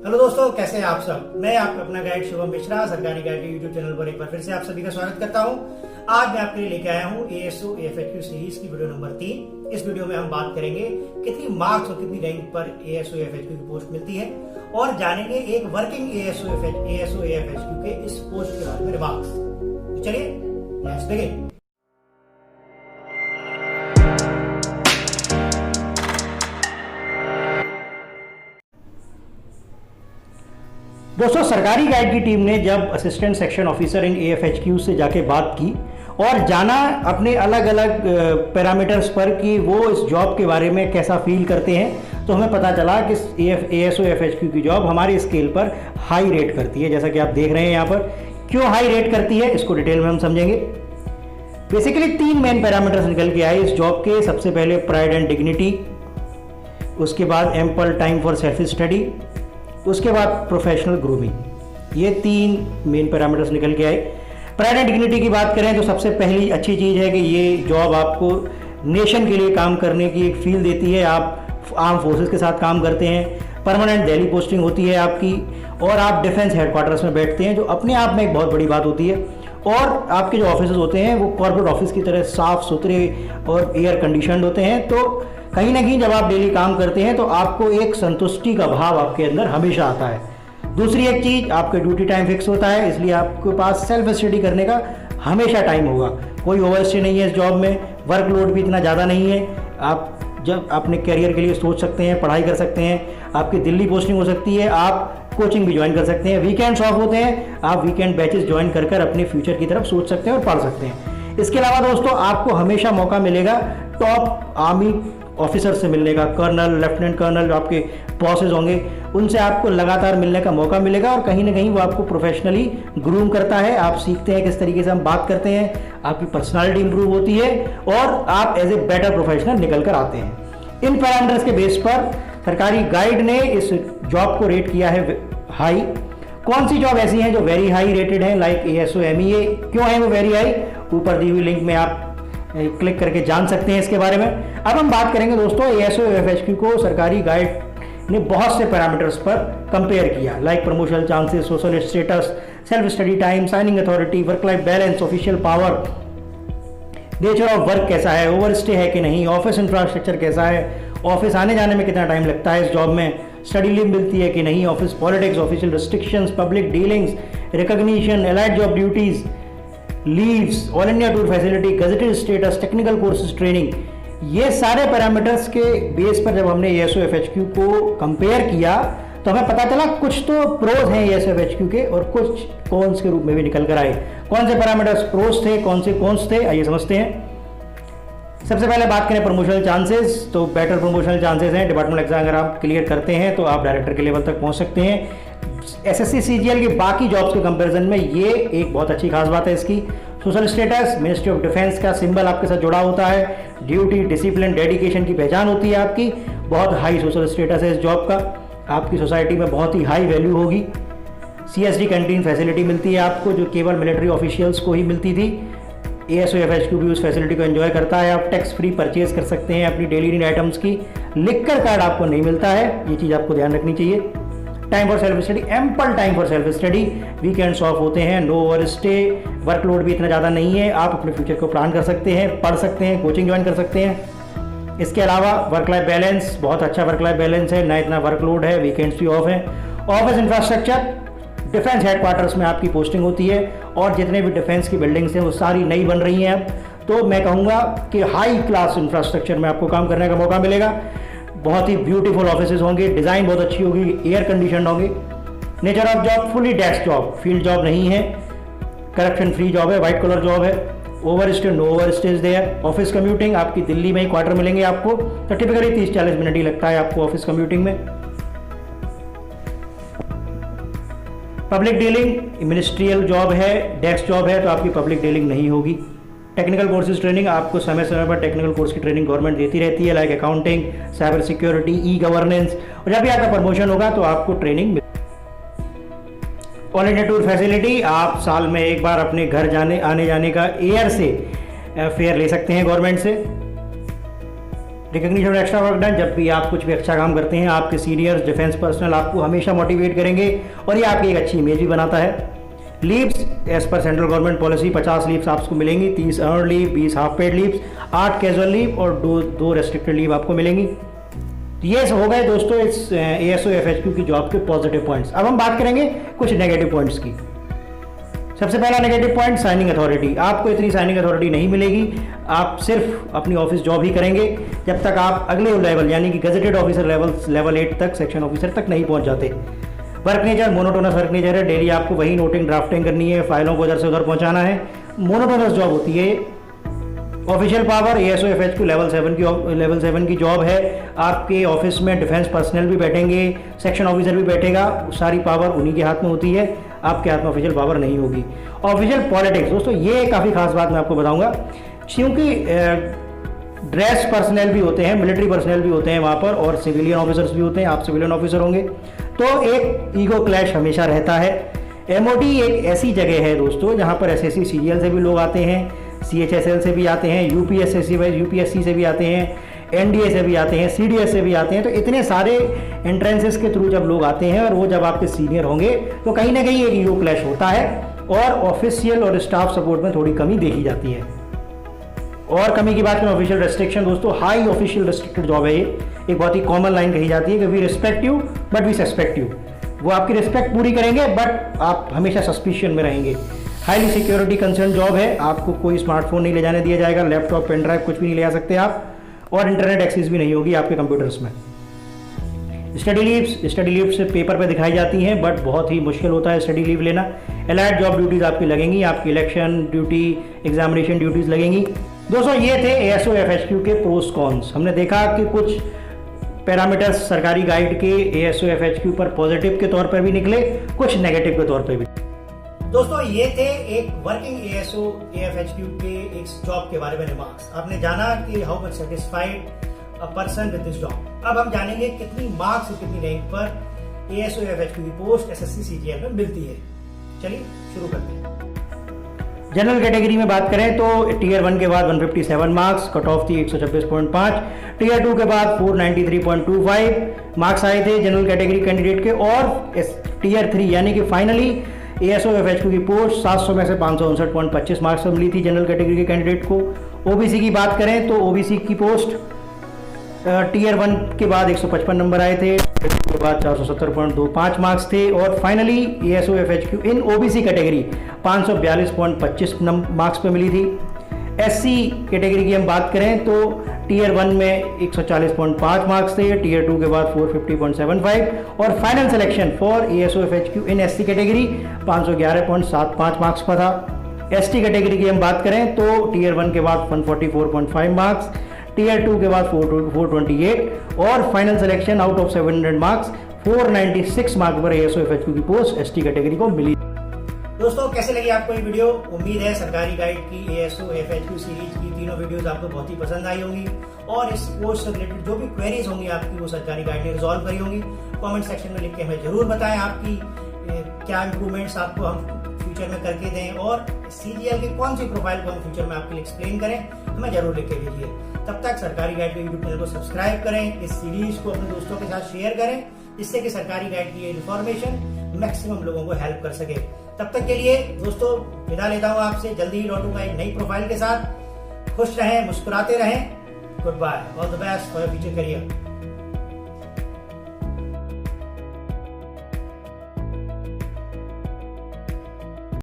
Hello दोस्तों, कैसे हैं आप सब। मैं आपका अपना गाइड शुभम मिश्रा सरकारी गाइड के यूट्यूब चैनल पर एक बार फिर से आप सभी का स्वागत करता हूं। आज मैं आपके लिए लेके आया हूं ASO AFHQ सीरीज की वीडियो नंबर 3। इस वीडियो में हम बात करेंगे कितनी मार्क्स और कितनी रैंक पर ASO AFHQ की पोस्ट मिलती है और जानेंगे एक वर्किंग ASO AFHQ के इस पोस्ट के बारे में रिमार्क्स। तो चलिए लेट्स बिगिन। दोस्तों, सरकारी गाइड की टीम ने जब assistant section officer in AFHQ से जाके बात की और जाना अपने अलग अलग पैरामीटर्स पर कि वो इस जॉब के बारे में कैसा फील करते हैं, तो हमें पता चला कि ASO AFHQ की जॉब हमारे स्केल पर हाई रेट करती है। जैसा कि आप देख रहे हैं यहाँ पर, क्यों हाई रेट करती है इसको डिटेल में हम समझेंगे। बेसिकली 3 मेन पैरामीटर्स निकल के आए इस जॉब के। सबसे पहले प्राइड एंड डिग्निटी, उसके बाद ample time for self study, उसके बाद प्रोफेशनल ग्रूमिंग। ये 3 मेन पैरामीटर्स निकल के आए। प्राइड एंड डिग्निटी की बात करें तो सबसे पहली अच्छी चीज़ है कि ये जॉब आपको नेशन के लिए काम करने की एक फील देती है। आप आर्म फोर्सेस के साथ काम करते हैं, परमानेंट दिल्ली पोस्टिंग होती है आपकी और आप डिफेंस हेडक्वार्टर्स में बैठते हैं, जो अपने आप में एक बहुत बड़ी बात होती है। और आपके जो ऑफिस होते हैं वो कॉर्पोरेट ऑफिस की तरह साफ सुथरे और एयर कंडीशनड होते हैं। तो कहीं ना कहीं जब आप डेली काम करते हैं तो आपको एक संतुष्टि का भाव आपके अंदर हमेशा आता है। दूसरी एक चीज़, आपके ड्यूटी टाइम फिक्स होता है, इसलिए आपके पास सेल्फ स्टडी करने का हमेशा टाइम होगा। कोई ओवरस्टे नहीं है इस जॉब में, वर्कलोड भी इतना ज़्यादा नहीं है। आप जब अपने करियर के लिए सोच सकते हैं, पढ़ाई कर सकते हैं, आपकी दिल्ली पोस्टिंग हो सकती है, आप कोचिंग भी ज्वाइन कर सकते हैं, वीकेंड्स ऑफ होते हैं, आप वीकेंड बैचेस ज्वाइन कर कर अपने फ्यूचर की तरफ सोच सकते हैं और पढ़ सकते हैं। इसके अलावा दोस्तों, आपको हमेशा मौका मिलेगा टॉप आर्मी ऑफिसर से मिलने का, कर्नल, लेफ्टिनेंट कर्नल, जो आपके बॉसेज होंगे उनसे आपको लगातार मिलने का मौका मिलेगा और कहीं ना कहीं वो आपको प्रोफेशनली ग्रूम करता है। आप सीखते हैं किस तरीके से हम बात करते हैं, आपकी पर्सनालिटी इंप्रूव होती है और आप एज ए बेटर प्रोफेशनल निकल कर आते हैं। इन पैरामीटर्स के बेस पर सरकारी गाइड ने इस जॉब को रेट किया है हाई। कौन सी जॉब ऐसी हैं जो वेरी हाई रेटेड है, लाइक ASO MEA? क्यों है वो वेरी हाई? ऊपर दी हुई लिंक में आप क्लिक करके जान सकते हैं इसके बारे में। अब हम बात करेंगे दोस्तों, ASO AFHQ को सरकारी गाइड ने बहुत से पैरामीटर्स पर कंपेयर किया, like promotional chances, social status, self study time, signing authority, work life balance, official power, nature of work कैसा है, ओवर स्टे है कि नहीं, ऑफिस इंफ्रास्ट्रक्चर कैसा है, ऑफिस आने जाने में कितना टाइम लगता है इस जॉब में, स्टडी लीव मिलती है कि नहीं, office politics, official restrictions, public dealings, recognition, allied job duties, leaves, all India tour facility, gazetted status, technical courses training. ये सारे पैरामीटर्स के बेस पर जब हमने ASO AFHQ को कंपेयर किया तो हमें पता चला कुछ तो प्रोज हैं ASO AFHQ के और कुछ कॉन्स के रूप में भी निकल कर आए। कौन से पैरामीटर्स प्रोज थे, कौन से कॉन्स थे, आइए समझते हैं। सबसे पहले बात करें प्रमोशनल चांसेस, तो बेटर प्रमोशनल चांसेस हैं। डिपार्टमेंट एग्जाम अगर आप क्लियर करते हैं तो आप डायरेक्टर के लेवल तक पहुंच सकते हैं। SSC CGL की बाकी जॉब्स के कंपैरिजन में ये एक बहुत अच्छी खास बात है इसकी। Social status, ministry of defence का सिंबल आपके साथ जुड़ा होता है, ड्यूटी, डिसिप्लिन, डेडिकेशन की पहचान होती है आपकी। बहुत हाई सोशल स्टेटस है इस जॉब का, आपकी सोसाइटी में बहुत ही हाई वैल्यू होगी। CSD कैंटीन फैसिलिटी मिलती है आपको, जो केवल मिलिट्री ऑफिशियल्स को ही मिलती थी। ASO AFHQ भी उस फैसिलिटी को एंजॉय करता है। आप टैक्स फ्री परचेज कर सकते हैं अपनी डेली नीड आइटम्स की। लिकर कार्ड आपको नहीं मिलता है, ये चीज़ आपको ध्यान रखनी चाहिए। Time for self study, ample time for self study, weekends of होते हैं, नो ओवर स्टे, वर्कलोड भी इतना ज़्यादा नहीं है, आप अपने फ्यूचर को प्लान कर सकते हैं, पढ़ सकते हैं, कोचिंग ज्वाइन कर सकते हैं। इसके अलावा वर्क लाइफ बैलेंस, बहुत अच्छा वर्क लाइफ बैलेंस है, ना इतना वर्कलोड है, वीकेंड्स भी ऑफ है। ऑफिस इंफ्रास्ट्रक्चर, डिफेंस हेडक्वार्टर्स में आपकी पोस्टिंग होती है और जितने भी डिफेंस की बिल्डिंग्स हैं वो सारी नई बन रही हैं अब। तो मैं कहूँगा कि हाई क्लास इंफ्रास्ट्रक्चर में आपको काम करने का मौका मिलेगा। बहुत ही ब्यूटीफुल ऑफिसेज होंगे, डिज़ाइन बहुत अच्छी होगी, एयर कंडीशन होंगे। Nature of job, fully desk job, field job नहीं है, करप्शन फ्री जॉब है, वाइट कॉलर जॉब है। Over stay, no over stays there. Office commuting, आपकी दिल्ली में ही क्वार्टर मिलेंगे आपको, तो टिपिकली 30-40 मिनट ही लगता है आपको ऑफिस कम्यूटिंग में। पब्लिक डीलिंग, मिनिस्ट्रियल जॉब है, डेस्क जॉब है, तो आपकी पब्लिक डीलिंग नहीं होगी। टेक्निकल कोर्सेज ट्रेनिंग, आपको समय समय पर टेक्निकल कोर्स की ट्रेनिंग गवर्नमेंट देती रहती है, like accounting, cyber security, e governance. और जब भी आपका प्रमोशन होगा तो आपको ट्रेनिंग मिल। ऑल इंडिया टूर फैसिलिटी, आप साल में एक बार अपने घर आने जाने का एयर से फेयर ले सकते हैं गवर्नमेंट से। रिकग्निशन और एक्स्ट्रा वर्क डन, जब भी आप कुछ भी अच्छा काम करते हैं आपके सीनियर्स डिफेंस पर्सनल आपको हमेशा मोटिवेट करेंगे और ये आपकी एक अच्छी इमेज भी बनाता है। Leaves as per central government policy 50 leaves आपको मिलेंगी, 30 earn leave, 20 half paid leaves, 8 casual leave और दो रेस्ट्रिक्टेड लीव आपको मिलेंगी। ये हो गए दोस्तों इस ASO FHQ की जॉब के पॉजिटिव पॉइंट्स। अब हम बात करेंगे कुछ नेगेटिव पॉइंट्स की। सबसे पहला नेगेटिव पॉइंट, साइनिंग अथॉरिटी। आपको इतनी साइनिंग अथॉरिटी नहीं मिलेगी, आप सिर्फ अपनी ऑफिस जॉब ही करेंगे जब तक आप अगले लेवल यानी कि गजेटेड ऑफिसर लेवल 8 तक, सेक्शन ऑफिसर तक नहीं पहुंच जाते। Work nature monotonous work nature है, डेली आपको वही नोटिंग ड्राफ्टिंग करनी है, फाइलों को इधर से उधर पहुंचाना है, मोनोटोनस जॉब होती है। Official power ASO FHQ level 7 की जॉब है। आपके ऑफिस में डिफेंस पर्सनल भी बैठेंगे, सेक्शन ऑफिसर भी बैठेगा, सारी पावर उन्हीं के हाथ में होती है, आपके हाथ में ऑफिशियल पावर नहीं होगी। ऑफिशियल पॉलिटिक्स दोस्तों, ये काफ़ी खास बात मैं आपको बताऊंगा, क्योंकि ड्रेस पर्सनल भी होते हैं, मिलिट्री पर्सनल भी होते हैं वहाँ पर, और सिविलियन ऑफिसर्स भी होते हैं, आप सिविलियन ऑफिसर होंगे, तो एक ईगो क्लैश हमेशा रहता है। MOD एक ऐसी जगह है दोस्तों जहाँ पर SSC सीरियल से भी लोग आते हैं, CHSL से भी आते हैं, UPSC से भी आते हैं, NDA से भी आते हैं, CDS से भी आते हैं। तो इतने सारे एंट्रेंसेस के थ्रू जब लोग आते हैं और वो जब आपके सीनियर होंगे तो कहीं ना कहीं एक ईगो क्लैश होता है और ऑफिशियल और स्टाफ सपोर्ट में थोड़ी कमी देखी जाती है। और कमी की बात करें, ऑफिशियल रेस्ट्रिक्शन दोस्तों, हाई ऑफिशियल रेस्ट्रिक्टेड जॉब है ये। एक बहुत ही कॉमन लाइन कही जाती है कि we respect you but we suspect you. वो आपकी रिस्पेक्ट पूरी करेंगे बट आप हमेशा सस्पिशन में रहेंगे। हाईली सिक्योरिटी कंसर्न जॉब है, आपको कोई स्मार्टफोन नहीं ले जाने दिया जाएगा, लैपटॉप पेन ड्राइव कुछ भी नहीं ले जा सकते आप, और इंटरनेट एक्सेस भी नहीं होगी आपके कंप्यूटर्स में। स्टडी लीव्स पेपर पे दिखाई जाती हैं बट बहुत ही मुश्किल होता है स्टडी लीव लेना। एलाइड जॉब ड्यूटीज़ आपकी लगेंगी, आपकी इलेक्शन ड्यूटी, एग्जामिनेशन ड्यूटीज़ लगेंगी। दोस्तों ये थे ASO FHQ के प्रोस कॉन्स। हमने देखा कि कुछ पैरामीटर्स सरकारी गाइड के ASO FHQ पर पॉजिटिव के तौर पर भी निकले, कुछ नेगेटिव के तौर पर भी। दोस्तों ये थे एक वर्किंग ASO FHQ के एक जॉब के बारे में रिमार्क्स। आपने जाना कि how much satisfied a person with this job. अब हम जानेंगे कितनी मार्क्स और कितनी रैंक पर ASO FHQ की पोस्ट SSC CGL में मिलती है। चलिए शुरू करते हैं। जनरल कैटेगरी में बात करें तो टीयर 1 के बाद 157 मार्क्स, कट ऑफ थी 126.5, टीयर 2 के बाद 493.25 मार्क्स आए थे जनरल कैटेगरी कैंडिडेट के, और टीयर 3 यानी कि फाइनली ASO FHQ की पोस्ट 700 में से 559.25 मार्क्स पर मिली थी जनरल कैटेगरी के कैंडिडेट को। OBC की बात करें तो OBC की पोस्ट टीयर 1 के बाद 155 नंबर आए थे, के बाद 470.25 मार्क्स थे, और फाइनली ASO FHQ इन OBC कैटेगरी 542.25 मार्क्स पे मिली थी। SC कैटेगरी की हम बात करें तो टीयर 1 में 140.5 मार्क्स थे, टीयर 2 के बाद 450.75, और final selection for ASO FHQ in SC category 511.75 marks पर था। ST कैटेगरी की हम बात करें तो टीयर 1 के बाद 144.5 मार्क्स, टीयर 2 के बाद 428, और final selection out of 700 marks 496 marks पर ASO FHQ की पोस्ट ST कैटेगरी को मिली। दोस्तों कैसे लगी आपको ये वीडियो? उम्मीद है सरकारी गाइड की ASO FHQ सीरीज की तीनों वीडियोस आपको बहुत ही पसंद आई होंगी, और इस पोस्ट से रिलेटेड जो भी क्वेरीज होंगी आपकी वो सरकारी गाइड ने रिजॉल्व करी होंगी। कमेंट सेक्शन में लिख के हमें जरूर बताएं आपकी क्या इंप्रूवमेंट्स आपको हम फ्यूचर में करके दें, और CGL की कौन सी प्रोफाइल को हम फ्यूचर में आपके लिए एक्सप्लेन करें, हमें जरूर लिख के भेजिए। तब तक सरकारी गाइड के यूट्यूब चैनल को सब्सक्राइब करें, इस सीरीज को अपने दोस्तों के साथ शेयर करें, जिससे कि सरकारी गाइड की ये इन्फॉर्मेशन मैक्सिमम लोगों को हेल्प कर सके। तब तक के लिए दोस्तों विदा लेता हूँ आपसे, जल्दी ही लौटूंगा एक नई प्रोफाइल के साथ। खुश रहें, मुस्कुराते रहें। Goodbye, all the best for your future career.